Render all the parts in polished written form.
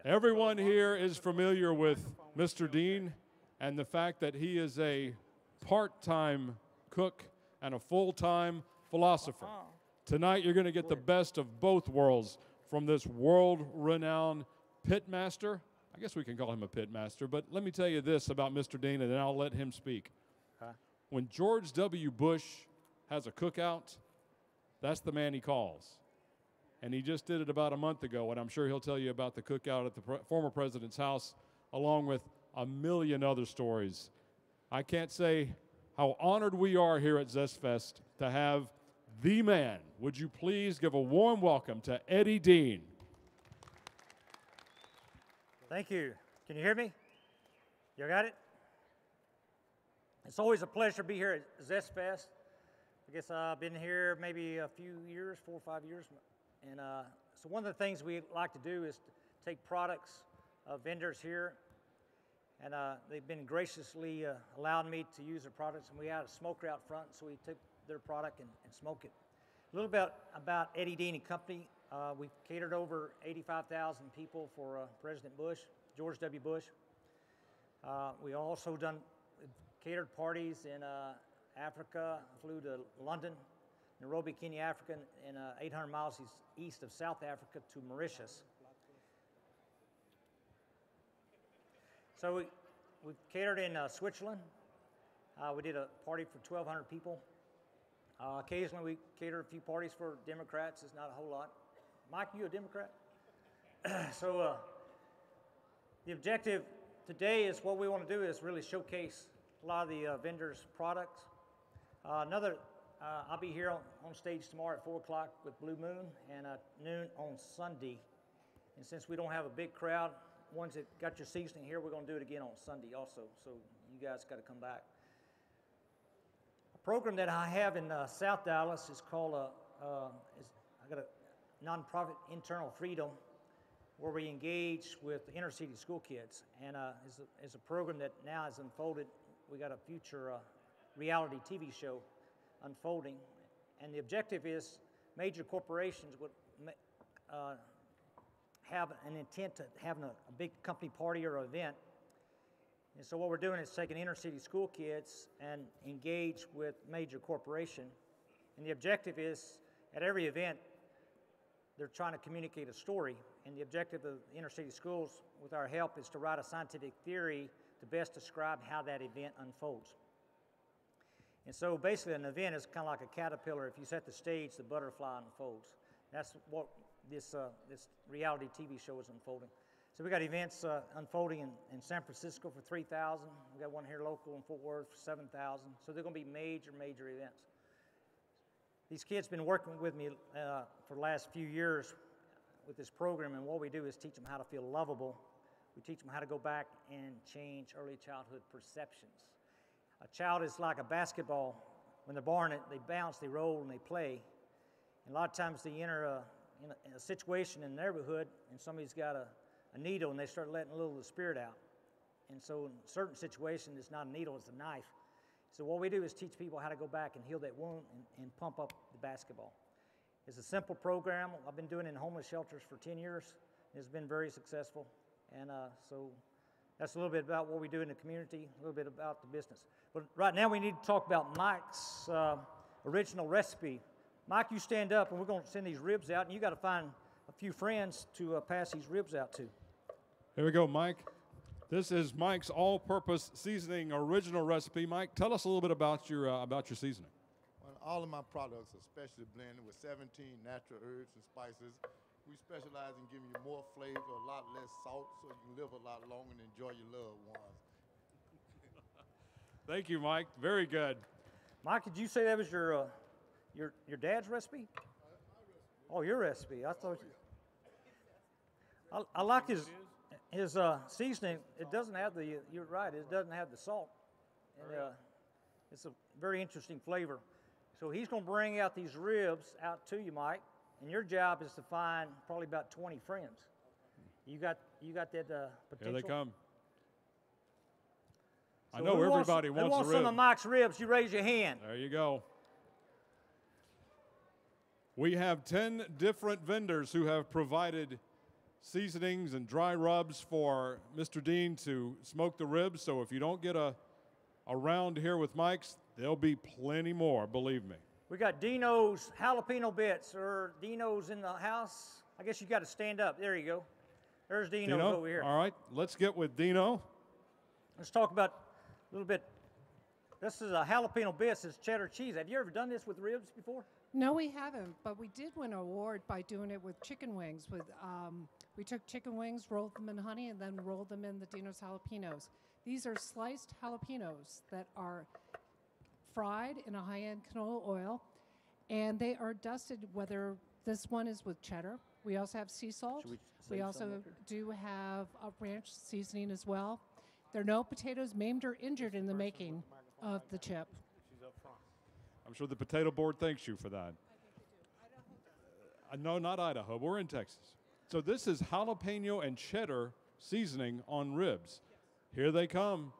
Yeah. Everyone here is familiar with Mr. Deen and the fact that he is a part-time cook and a full-time philosopher. Tonight you're going to get the best of both worlds from this world-renowned pitmaster. I guess we can call him a pitmaster, but let me tell you this about Mr. Deen, and then I'll let him speak. When George W. Bush has a cookout, that's the man he calls. And he just did it about a month ago, and I'm sure he'll tell you about the cookout at the former president's house, along with a million other stories. I can't say how honored we are here at ZestFest to have the man. Would you please give a warm welcome to Eddie Deen? Thank you. Can you hear me? You got it? It's always a pleasure to be here at ZestFest. I guess I've been here maybe a few years, 4 or 5 years. And so one of the things we like to do is to take products of vendors here, and they've been graciously allowing me to use their products. And we had a smoker out front, so we took their product and smoked it. A little bit about Eddie Deen and Company. We've catered over 85,000 people for President Bush, George W. Bush. We also catered parties in Africa, flew to London, Nairobi, Kenya, Africa, and 800 miles east of South Africa to Mauritius. So we catered in Switzerland. We did a party for 1,200 people. Occasionally we cater a few parties for Democrats. It's not a whole lot. Mike, you a Democrat? So the objective today is what we want to do is really showcase a lot of the vendors' products. I'll be here on stage tomorrow at 4 o'clock with Blue Moon and at noon on Sunday. And since we don't have a big crowd, ones that got your seasoning here, we're going to do it again on Sunday also. So you guys got to come back. A program that I have in South Dallas is called I got a nonprofit Internal Freedom, where we engage with inner city school kids, and is a program that now has unfolded. We got a future reality TV show unfolding, and the objective is major corporations would have an intent to having a big company party or event. And so what we're doing is taking inner city school kids and engage with major corporation, and the objective is at every event they're trying to communicate a story, and the objective of inner city schools with our help is to write a scientific theory to best describe how that event unfolds. And so basically an event is kind of like a caterpillar. If you set the stage, the butterfly unfolds. That's what this reality TV show is unfolding. So we got events unfolding in San Francisco for 3,000. We got one here local in Fort Worth for 7,000. So they're going to be major events. These kids have been working with me for the last few years with this program, and what we do is teach them how to feel lovable. We teach them how to go back and change early childhood perceptions. A child is like a basketball. When they're born, they bounce, they roll, and they play. And a lot of times they enter in a situation in the neighborhood, and somebody's got a needle, and they start letting a little of the spirit out. And so in certain situations, it's not a needle, it's a knife. So what we do is teach people how to go back and heal that wound and pump up the basketball. It's a simple program. I've been doing it in homeless shelters for 10 years. It's been very successful. And so that's a little bit about what we do in the community, a little bit about the business. But right now we need to talk about Mike's original recipe. Mike, you stand up and we're going to send these ribs out, and you got to find a few friends to pass these ribs out to. Here we go, Mike. This is Mike's all-purpose seasoning original recipe. Mike, tell us a little bit about your seasoning. Well, all of my products are specially blended with 17 natural herbs and spices. We specialize in giving you more flavor, a lot less salt, so you can live a lot longer and enjoy your loved ones. Thank you, Mike. Very good. Mike, did you say that was your dad's recipe? Oh, your recipe. I thought. I like his seasoning. It doesn't have the. You're right. It doesn't have the salt. And, it's a very interesting flavor. So he's going to bring out these ribs out to you, Mike. And your job is to find probably about 20 friends. You got that potential? Here they come. So I know everybody wants a rib. Some of Mike's ribs. You raise your hand. There you go. We have 10 different vendors who have provided seasonings and dry rubs for Mr. Deen to smoke the ribs. So if you don't get a round here with Mike's, there'll be plenty more, believe me. We got Dino's jalapeno bits, or Dino's in the house. I guess you got to stand up. There you go. There's Dino's Dino? over here. All right, let's get with Dino. Let's talk about a little bit. This is a jalapeno bits. It's cheddar cheese. Have you ever done this with ribs before? No, we haven't, but we did win an award by doing it with chicken wings. We took chicken wings, rolled them in honey, and then rolled them in the Dino's jalapenos. These are sliced jalapenos that are fried in a high-end canola oil, and they are dusted, whether this one is with cheddar. We also have sea salt. We also do have a ranch seasoning as well. There are no potatoes maimed or injured in the making of the chip. I'm sure the potato board thanks you for that. No, not Idaho. We're in Texas. So this is jalapeno and cheddar seasoning on ribs. Here they come.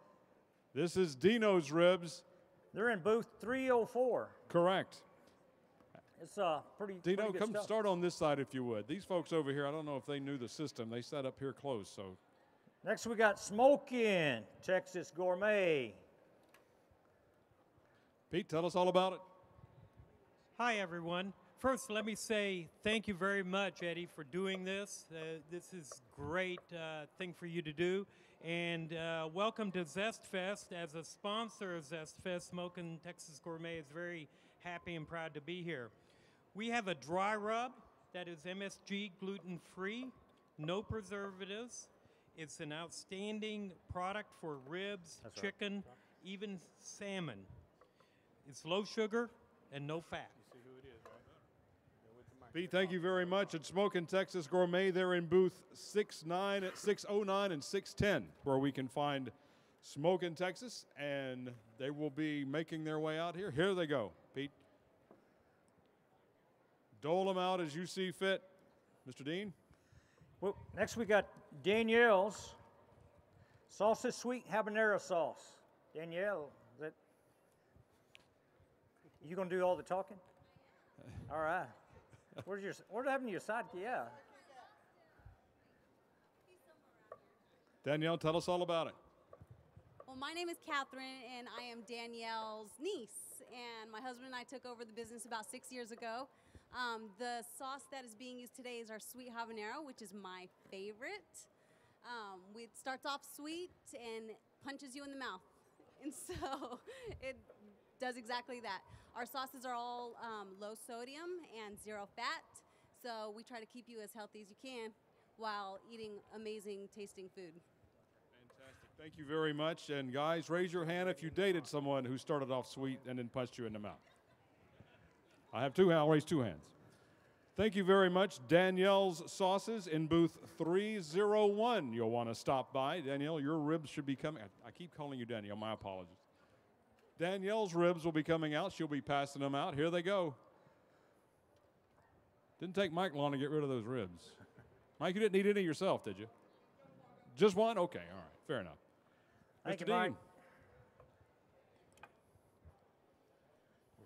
This is Dino's ribs. They're in booth 304. Correct. It's pretty Dino, pretty good come stuff. start on this side if you would. These folks over here, I don't know if they knew the system. They sat up here close, so. Next we got Smokin' Texas Gourmet. Pete, tell us all about it. Hi, everyone. First, let me say thank you very much, Eddie, for doing this. This is a great thing for you to do. And welcome to ZestFest. As a sponsor of ZestFest, Smokin' Texas Gourmet is very happy and proud to be here. We have a dry rub that is MSG gluten-free, no preservatives. It's an outstanding product for ribs, chicken, even salmon. It's low sugar and no fat. Pete, thank you very much. At Smokin' Texas Gourmet, they're in booth 609 and 610, where we can find Smokin' Texas, and they will be making their way out here. Here they go, Pete. Dole them out as you see fit. Mr. Deen? Well, next we got Danielle's Salsa Sweet Habanero Sauce. Danielle, is that you gonna do all the talking? All right. Where's happened to your sidekick? Yeah. Danielle, tell us all about it. Well, my name is Catherine, and I am Danielle's niece. And my husband and I took over the business about 6 years ago. The sauce that is being used today is our sweet habanero, which is my favorite. It starts off sweet and punches you in the mouth. And so it does exactly that. Our sauces are all low sodium and zero fat, so we try to keep you as healthy as you can while eating amazing tasting food. Fantastic. Thank you very much. And guys, raise your hand if you dated someone who started off sweet and then punched you in the mouth. I'll raise two hands. Thank you very much. Danielle's Sauces in booth 301. You'll want to stop by. Danielle, your ribs should be coming. I keep calling you Danielle. My apologies. Danielle's ribs will be coming out. She'll be passing them out. Here they go. Didn't take Mike long to get rid of those ribs. Mike, you didn't eat any yourself, did you? Just one? Okay, all right. Fair enough. Thank Mr. you, Mike. Deen.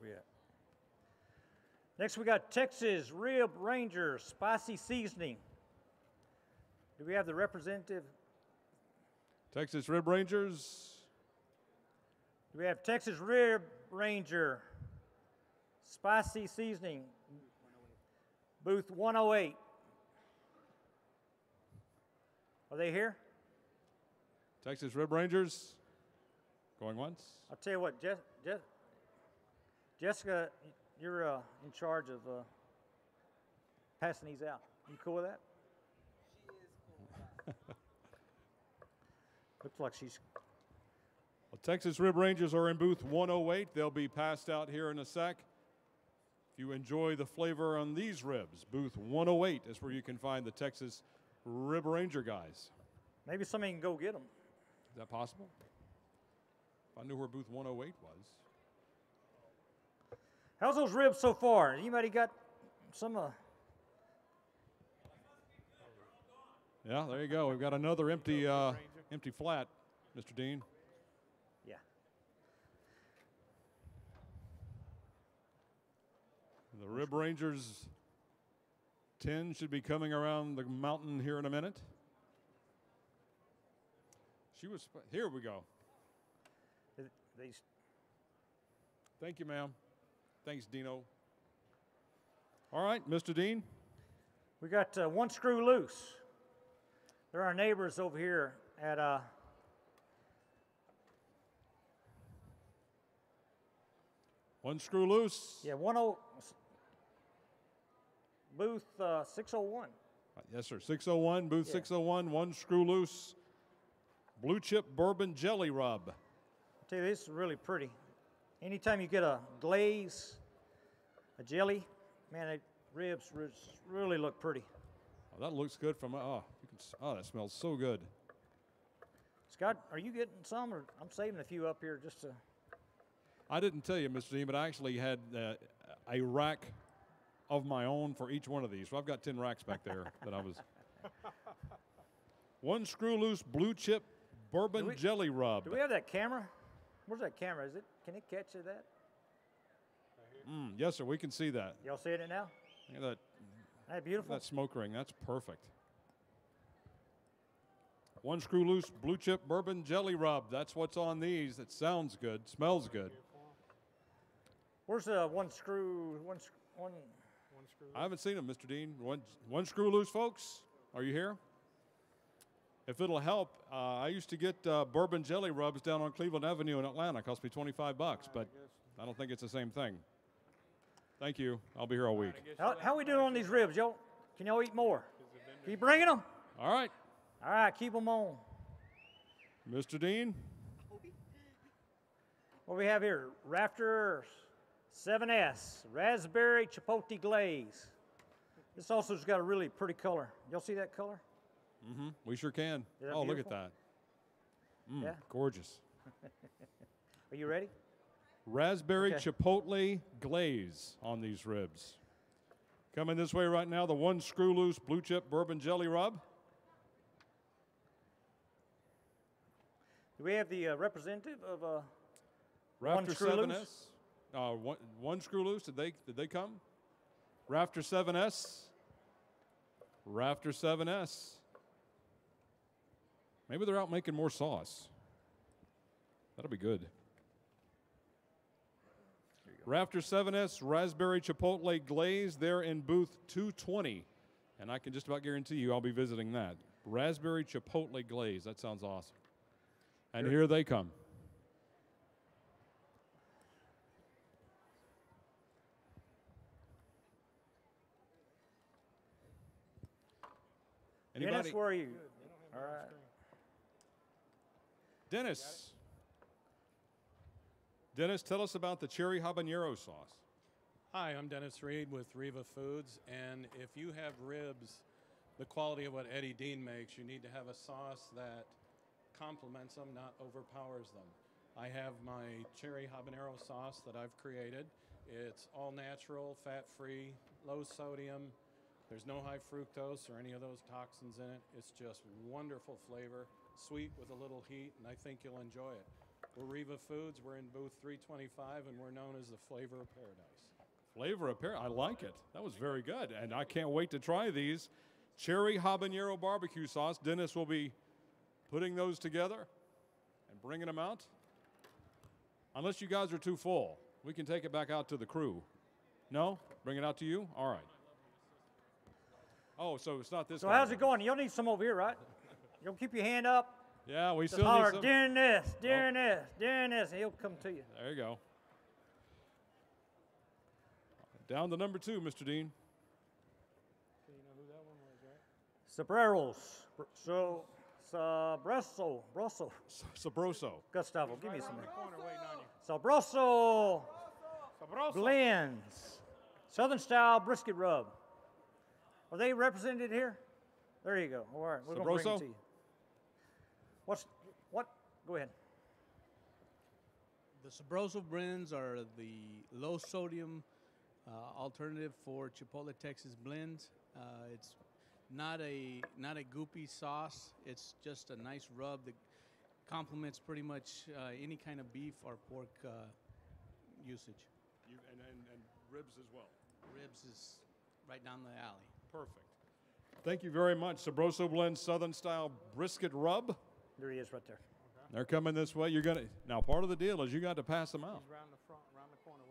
Where we at? Next we got Texas Rib Ranger Spicy Seasoning. Do we have the representative? Texas Rib Rangers. Do we have Texas Rib Ranger Spicy Seasoning? Booth 108. Are they here? Texas Rib Rangers. Going once. I'll tell you what, Jessica, you're in charge of passing these out. You cool with that? She is cool with that. Looks like she's... Well, Texas Rib Rangers are in booth 108. They'll be passed out here in a sec. If you enjoy the flavor on these ribs, booth 108 is where you can find the Texas Rib Ranger guys. Maybe somebody can go get them. Is that possible? If I knew where booth 108 was. How's those ribs so far? Anybody got some? Yeah, there you go. We've got another empty flat, Mr. Deen. Yeah. The Rib Rangers 10 should be coming around the mountain here in a minute. Here we go. These. Thank you, ma'am. Thanks, Dino. All right, Mr. Deen. We got One Screw Loose. They're our neighbors over here at One Screw Loose. yeah, booth 601. Yes, sir. 601, booth Yeah. 601, One Screw Loose. Blue chip bourbon jelly rub. I tell you, this is really pretty. Anytime you get a glaze, a jelly, man, the ribs really look pretty. Oh, that looks good from, that smells so good. Scott, are you getting some, or I'm saving a few up here just to. I didn't tell you, Mr. Dean, but I actually had a rack of my own for each one of these. So I've got 10 racks back there that I was. One Screw Loose blue chip bourbon jelly rub. Do we have that camera? Where's that camera? Can it catch that? Yes, sir. We can see that. Y'all seeing it now? Look at that. Ain't that beautiful? That smoke ring. That's perfect. One Screw Loose blue chip bourbon jelly rub. That's what's on these. It sounds good. Smells good. Where's the one screw? I haven't seen them, Mr. Dean. One Screw Loose, folks. Are you here? If it'll help, I used to get bourbon jelly rubs down on Cleveland Avenue in Atlanta. It cost me $25, but I don't think it's the same thing. Thank you. I'll be here all week. How we doing on these ribs, y'all? Can y'all eat more? Keep bringing them. All right. All right, keep them on. Mr. Dean. What we have here? Rafter 7S, raspberry chipotle glaze. This also's got a really pretty color. Y'all see that color? Mm-hmm. We sure can. Isn't that Oh, look at beautiful? that. Yeah. Gorgeous. Are you ready? Raspberry Okay. chipotle glaze on these ribs. Coming this way right now, the One Screw Loose blue chip bourbon jelly rub. Do we have the representative of Rafter Screw 7S. Loose? One Screw Loose. Did they come? Rafter 7S. Rafter 7S. Maybe they're out making more sauce. That'll be good. Rafter 7S raspberry chipotle glaze there in booth 220. And I can just about guarantee you I'll be visiting that. Raspberry chipotle glaze. That sounds awesome. And here they come. Anybody? Dennis, where are you? All right. Dennis. Dennis, tell us about the cherry habanero sauce. Hi, I'm Dennis Reed with Riva Foods, and if you have ribs, the quality of what Eddie Dean makes, you need to have a sauce that complements them, not overpowers them. I have my cherry habanero sauce that I've created. It's all natural, fat-free, low sodium. There's no high fructose or any of those toxins in it. It's just wonderful flavor, sweet with a little heat, and I think you'll enjoy it. We're Riva Foods. We're in booth 325, and we're known as the Flavor of Paradise. Flavor of paradise. I like it. That was very good. And I can't wait to try these. Cherry habanero barbecue sauce. Dennis will be putting those together and bringing them out. Unless you guys are too full, we can take it back out to the crew. No? Bring it out to you? All right. Oh, so it's not this So guy. how's it going? You'll need some over here, right? You'll keep your hand up. Yeah, we Just still holler, need some. during this, during this, and he'll come to you. There you go. Down to number 2, Mr. Dean. Sobreros. Sabroso. Sabroso. Gustavo, give me some. Sabroso blends. Southern style brisket rub. Are they represented here? There you go. All right, we're going to bring Sabroso? it to you. What? Go ahead. The Sabroso blends are the low sodium alternative for Chipotle Texas blends. It's not a goopy sauce. It's just a nice rub that complements pretty much any kind of beef or pork usage. And ribs as well. Ribs is right down the alley. Perfect. Thank you very much. Sabroso Blend Southern Style Brisket Rub. There he is right there. They're coming this way. You're gonna now. Part of the deal is you got to pass them out. He's around the front, around the corner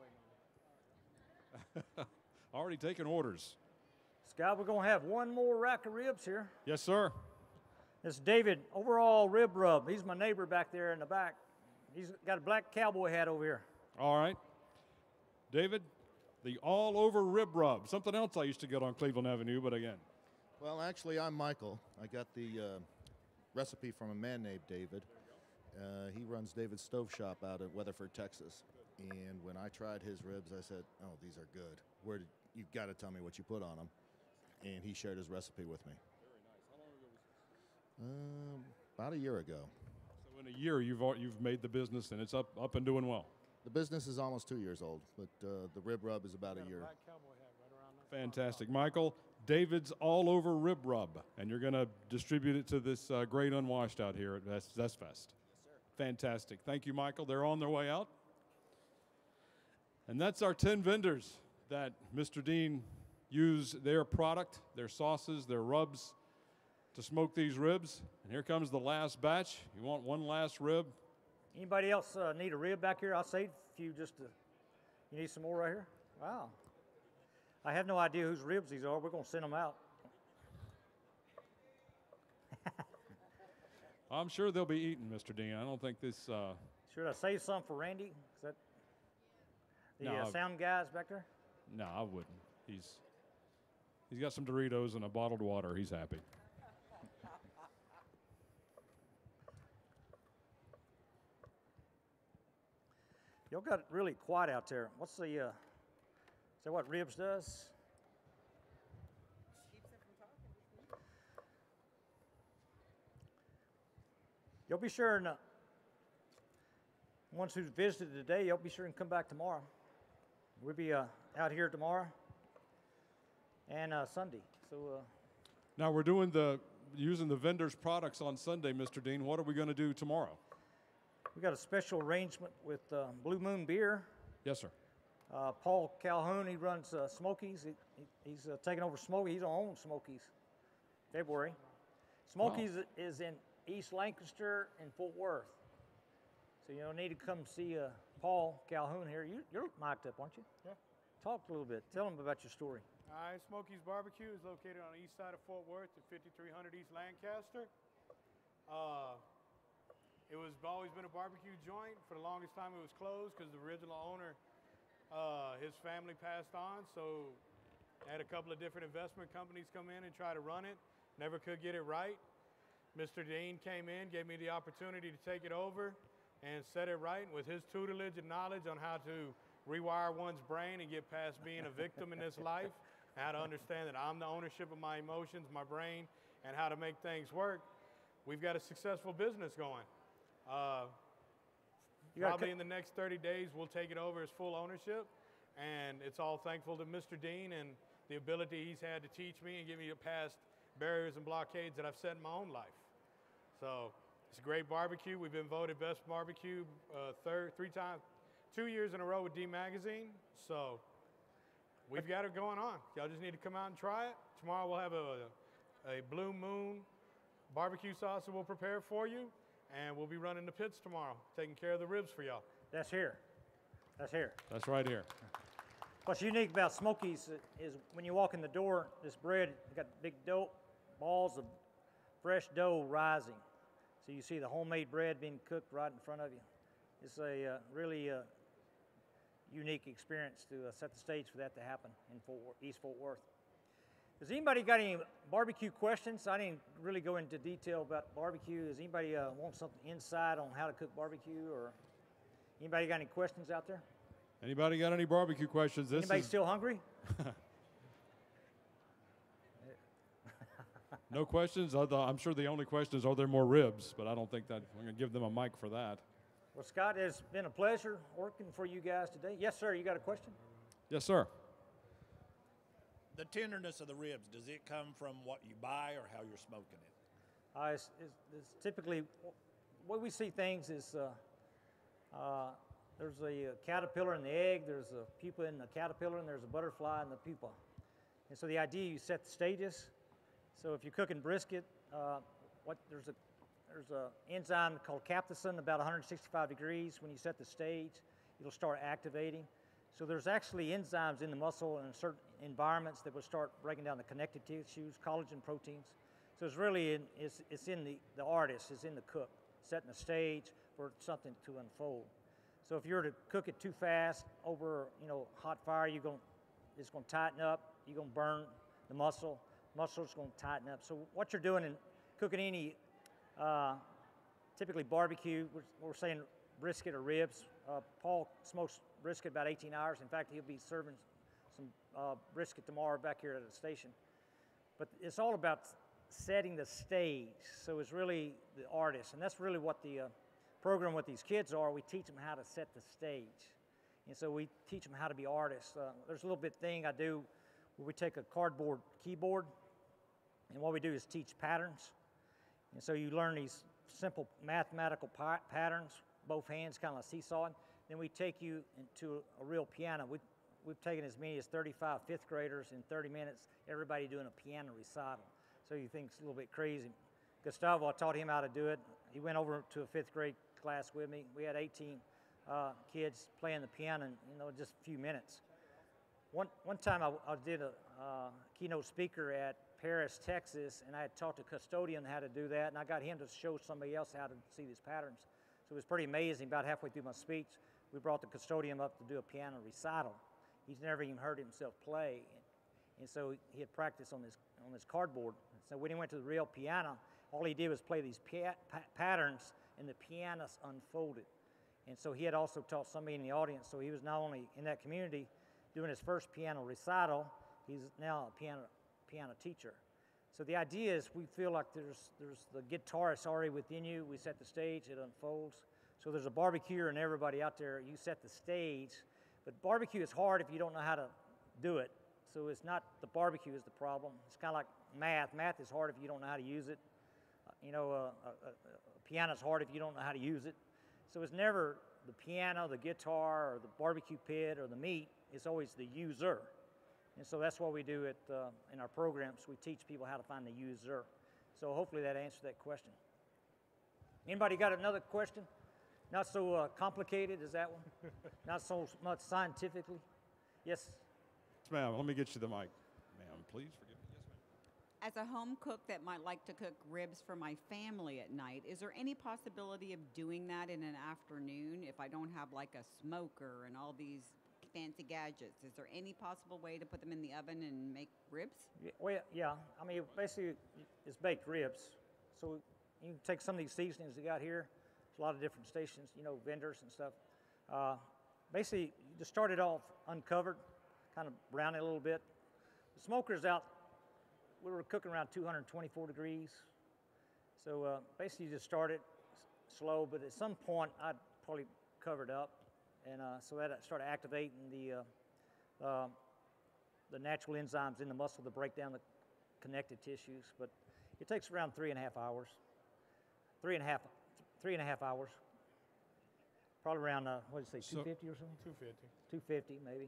waiting. Already taking orders. Scott, we're going to have one more rack of ribs here. Yes, sir. This is David, Overall Rib Rub. He's my neighbor back there in the back. He's got a black cowboy hat over here. All right. David, the all-over rib rub. Something else I used to get on Cleveland Avenue, but again. Well, actually, I'm Michael. I got the recipe from a man named David. He runs David's Stove Shop out at Weatherford, Texas. And when I tried his ribs, I said, "Oh, these are good. You've got to tell me what you put on them." And he shared his recipe with me. About a year ago. So in a year, you've made the business, and it's up and doing well. The business is almost 2 years old, but the rib rub is about a year. Fantastic. Michael, David's all-over rib rub, and you're going to distribute it to this great unwashed out here at ZestFest. Yes, sir. Fantastic. Thank you, Michael. They're on their way out. And that's our 10 vendors that Mr. Deen used their product, their sauces, their rubs to smoke these ribs. And here comes the last batch. You want one last rib? Anybody else need a rib back here? I'll save a few just to, you need some more right here? Wow. I have no idea whose ribs these are. We're going to send them out. I'm sure they'll be eaten, Mr. Deen. I don't think this... Should I save some for Randy? Is that the No, sound guys back there? No, I wouldn't. He's got some Doritos and a bottled water. He's happy. Y'all got it really quiet out there. What's the, is that what ribs does? Y'all be sure and, ones who visited today, y'all be sure and come back tomorrow. We'll be out here tomorrow and Sunday. So Now we're using the vendors' products on Sunday, Mr. Deen. What are we going to do tomorrow? we got a special arrangement with Blue Moon Beer. Yes, sir. Paul Calhoun, he runs Smokies. He's taking over Smokies. He's on Smokies. February. Smokies is in East Lancaster and Fort Worth. So you don't need to come see Paul Calhoun here. You're mic'd up, aren't you? Yeah. Talk a little bit. Tell them about your story. All right, Smokies Barbecue is located on the east side of Fort Worth at 5300 East Lancaster. It was always been a barbecue joint. For the longest time it was closed because the original owner, his family passed on, so I had a couple of different investment companies come in and try to run it. Never could get it right. Mr. Deen came in, gave me the opportunity to take it over and set it right with his tutelage and knowledge on how to rewire one's brain and get past being a victim in this life, and how to understand that I'm the ownership of my emotions, my brain, and how to make things work. We've got a successful business going. Probably in the next 30 days, we'll take it over as full ownership, and it's all thankful to Mr. Deen and the ability he's had to teach me and get me past barriers and blockades that I've set in my own life. So it's a great barbecue. We've been voted best barbecue 2 years in a row with D Magazine. So we've got it going on. Y'all just need to come out and try it. Tomorrow we'll have a Blue Moon barbecue sauce that we'll prepare for you, and we'll be running the pits tomorrow, taking care of the ribs for y'all. That's here. That's here. That's right here. What's unique about Smokies is when you walk in the door, this bread, you got big dough, balls of fresh dough rising. So you see the homemade bread being cooked right in front of you. It's a really unique experience to set the stage for that to happen in East Fort Worth. Does anybody got any barbecue questions? I didn't really go into detail about barbecue. Does anybody want something inside on how to cook barbecue, or anybody got any questions out there? Anybody got any barbecue questions? Anybody still hungry? No questions? I'm sure the only question is, are there more ribs? But I don't think that we're going to give them a mic for that. Well, Scott, it's been a pleasure working for you guys today. Yes, sir, you got a question? Yes, sir. The tenderness of the ribs, does it come from what you buy or how you're smoking it? It's typically, the way we see things is there's a caterpillar in the egg, there's a pupa in the caterpillar, and there's a butterfly in the pupa. And so the idea, you set the stages. So if you're cooking brisket, there's a enzyme called capsaicin, about 165 degrees. When you set the stage, it'll start activating. So there's actually enzymes in the muscle and in certain environments that will start breaking down the connective tissues, collagen proteins. So it's really it's in the artist, it's in the cook, setting the stage for something to unfold. So if you were to cook it too fast over hot fire, it's going to tighten up. You're going to burn the muscle. Muscle's going to tighten up. So what you're doing in cooking any, typically barbecue, we're saying brisket or ribs. Paul smokes brisket about 18 hours. In fact, he'll be serving some brisket tomorrow back here at the station. But it's all about setting the stage. So it's really the artist, and that's really what the program with these kids are. We teach them how to set the stage. And so we teach them how to be artists. There's a little bit thing I do where we take a cardboard keyboard, and what we do is teach patterns. And so you learn these simple mathematical patterns, both hands kind of seesawing. Then we take you into a real piano. We've taken as many as 35 fifth graders in 30 minutes, everybody doing a piano recital. So you think it's a little bit crazy. Gustavo, I taught him how to do it. He went over to a fifth grade class with me. We had 18 kids playing the piano in just a few minutes. One time I did a keynote speaker at Paris, Texas, and I had taught the custodian how to do that, and I got him to show somebody else how to see these patterns. So it was pretty amazing. About halfway through my speech, we brought the custodian up to do a piano recital. He's never even heard himself play, and so he had practiced on his cardboard. So when he went to the real piano, all he did was play these patterns, and the pianist unfolded. And so he had also taught somebody in the audience, so he was not only in that community doing his first piano recital, he's now a piano teacher. So the idea is we feel like there's the guitarist already within you. We set the stage, it unfolds. So there's a barbecuer and everybody out there, you set the stage. But barbecue is hard if you don't know how to do it. So it's not the barbecue is the problem. It's kind of like math. Math is hard if you don't know how to use it. A piano is hard if you don't know how to use it. So it's never the piano, the guitar, or the barbecue pit, or the meat. It's always the user. And so that's what we do in our programs. We teach people how to find the user. So hopefully that answered that question. Anybody got another question? Not so complicated as that one? Not so much scientifically? Yes? Yes, ma'am. Let me get you the mic. Ma'am, please forgive me. Yes, ma'am. As a home cook that might like to cook ribs for my family at night, is there any possibility of doing that in an afternoon if I don't have like a smoker and all these fancy gadgets? Is there any possible way to put them in the oven and make ribs? Yeah, well, yeah. I mean, basically, it's baked ribs. So you can take some of these seasonings you got here. There's a lot of different stations, vendors and stuff. Basically, you just start it off uncovered, kind of brown it a little bit. The smoker's out. We were cooking around 224 degrees. So basically, you just start it slow, but at some point, I'd probably cover it up. And so that started activating the natural enzymes in the muscle to break down the connective tissues. But it takes around 3.5 hours. 3.5 hours. Probably around, what did you say, 250 or something? 250. 250, maybe.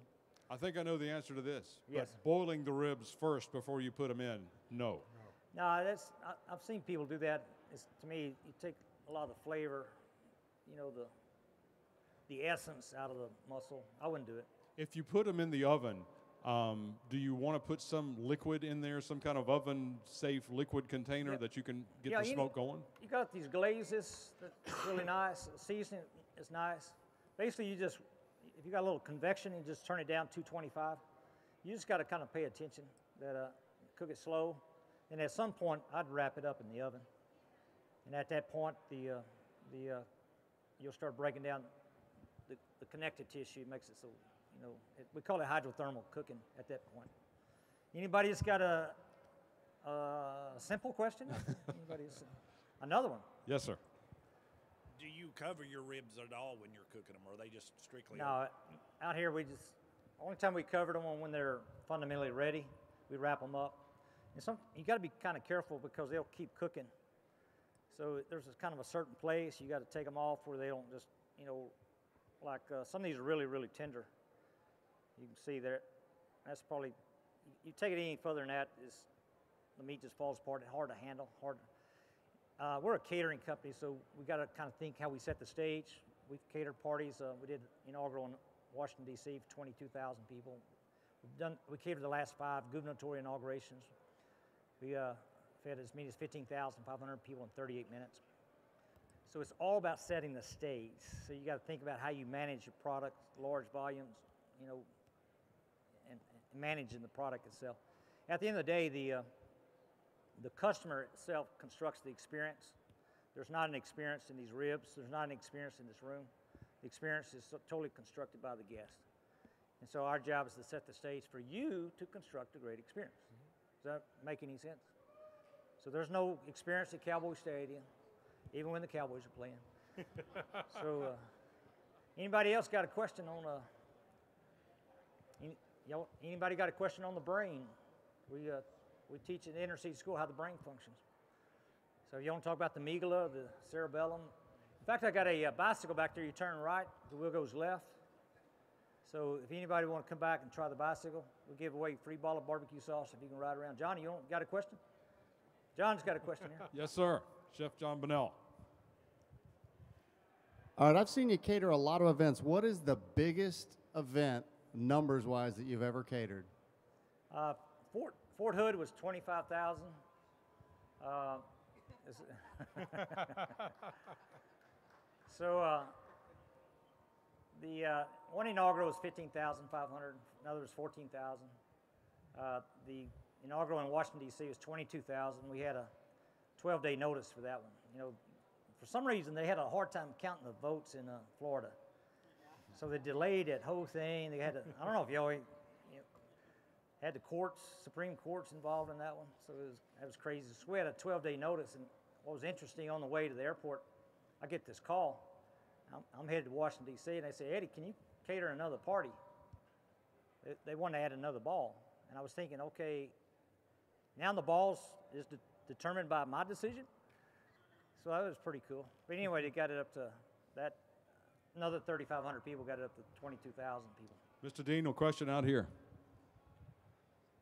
I think I know the answer to this. Yes. But boiling the ribs first before you put them in, no. No, I've seen people do that. To me, you take a lot of the flavor, the essence out of the muscle. I wouldn't do it. If you put them in the oven, do you want to put some liquid in there, some kind of oven-safe liquid container that you can get the smoke going? You got these glazes that's really nice. The seasoning is nice. Basically, if you got a little convection, you just turn it down 225. You just got to kind of pay attention that cook it slow. And at some point, I'd wrap it up in the oven. And at that point, you'll start breaking down the connective tissue. It makes it so, we call it hydrothermal cooking at that point. Anybody that's got a simple question? Another one? Yes, sir. Do you cover your ribs at all when you're cooking them, or are they just strictly? No, out here only time we covered them when they're fundamentally ready, we wrap them up. And you got to be kind of careful because they'll keep cooking. So there's kind of a certain place you got to take them off where they don't just, like some of these are really, really tender. You can see there, that's probably you take it any further than that, the meat just falls apart. It's hard to handle. We're a catering company, so we got to kind of think how we set the stage. We've catered parties. We did inaugural in Washington D.C. for 22,000 people. We catered the last 5 gubernatorial inaugurations. We fed as many as 15,500 people in 38 minutes. So it's all about setting the stage. So you got to think about how you manage your product, large volumes, you know, and managing the product itself. At the end of the day, the customer itself constructs the experience. There's not an experience in these ribs. There's not an experience in this room. The experience is totally constructed by the guest. And so our job is to set the stage for you to construct a great experience. Does that make any sense? So there's no experience at Cowboy Stadium, even when the Cowboys are playing. So anybody else got a question on anybody got a question on the brain? We teach in the inner city school how the brain functions. So you want to talk about the amygdala, the cerebellum. In fact, I got a bicycle back there. You turn right, the wheel goes left. So if anybody want to come back and try the bicycle, we'll give away a free bottle of barbecue sauce if you can ride around. Johnny, you got a question? John's got a question here. Yes, sir. Chef John Bonnell. All right, I've seen you cater a lot of events. What is the biggest event, numbers-wise, that you've ever catered? Fort Hood was 25,000. So the one inaugural was 15,500. Another was 14,000. The inaugural in Washington D.C. was 22,000. We had a 12-day notice for that one. You know, for some reason they had a hard time counting the votes in Florida, so they delayed that whole thing. They had to, I don't know if y'all had the courts, Supreme Court's involved in that one, so that was crazy. So we had a 12-day notice, and what was interesting, on the way to the airport, I get this call. I'm headed to Washington, D.C., and they say, Eddie, can you cater another party? They wanted to add another ball, and I was thinking, okay, now the balls is determined by my decision, so that was pretty cool. But anyway, they got it up to that. Another 3,500 people got it up to 22,000 people. Mr. Deen, no question out here.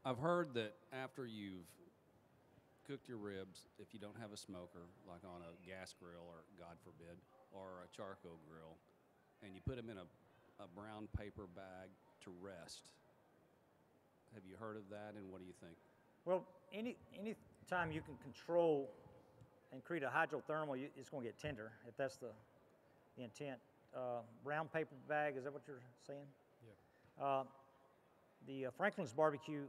I've heard that after you've cooked your ribs, if you don't have a smoker, like on a gas grill or, God forbid, or a charcoal grill, and you put them in a brown paper bag to rest. Have you heard of that, and what do you think? Well, any time you can control and create a hydrothermal, it's going to get tender, if that's the intent. Brown paper bag, is that what you're saying? Yeah. The Franklin's Barbecue,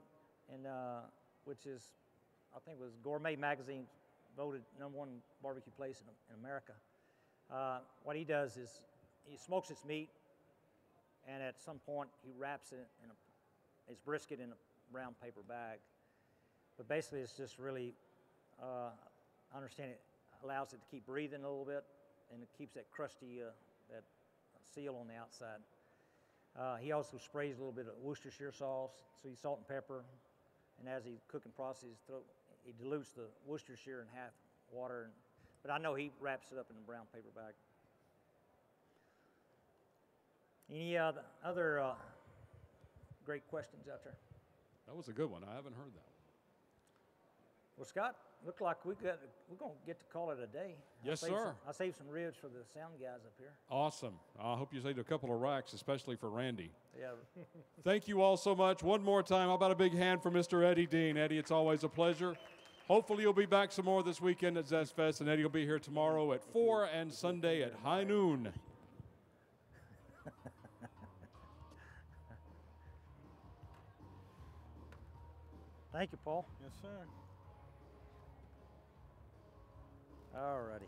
which is, I think it was Gourmet Magazine voted #1 barbecue place in America. What he does is he smokes his meat, and at some point he wraps it in his brisket in a brown paper bag. But basically it's just really, I understand it allows it to keep breathing a little bit, and it keeps that crusty, that seal on the outside. He also sprays a little bit of Worcestershire sauce, so he's salt and pepper, and as he's cooking process, he dilutes the Worcestershire in half water. But I know he wraps it up in a brown paper bag. Any other great questions out there? That was a good one. I haven't heard that. Well, Scott, look like we're going to get to call it a day. Yes, sir. I saved some ribs for the sound guys up here. Awesome. I hope you saved a couple of racks, especially for Randy. Yeah. Thank you all so much. One more time, how about a big hand for Mr. Eddie Deen? Eddie, it's always a pleasure. Hopefully you'll be back some more this weekend at ZestFest, and Eddie will be here tomorrow at 4 and Sunday at high noon. Thank you, Paul. Yes, sir. All righty.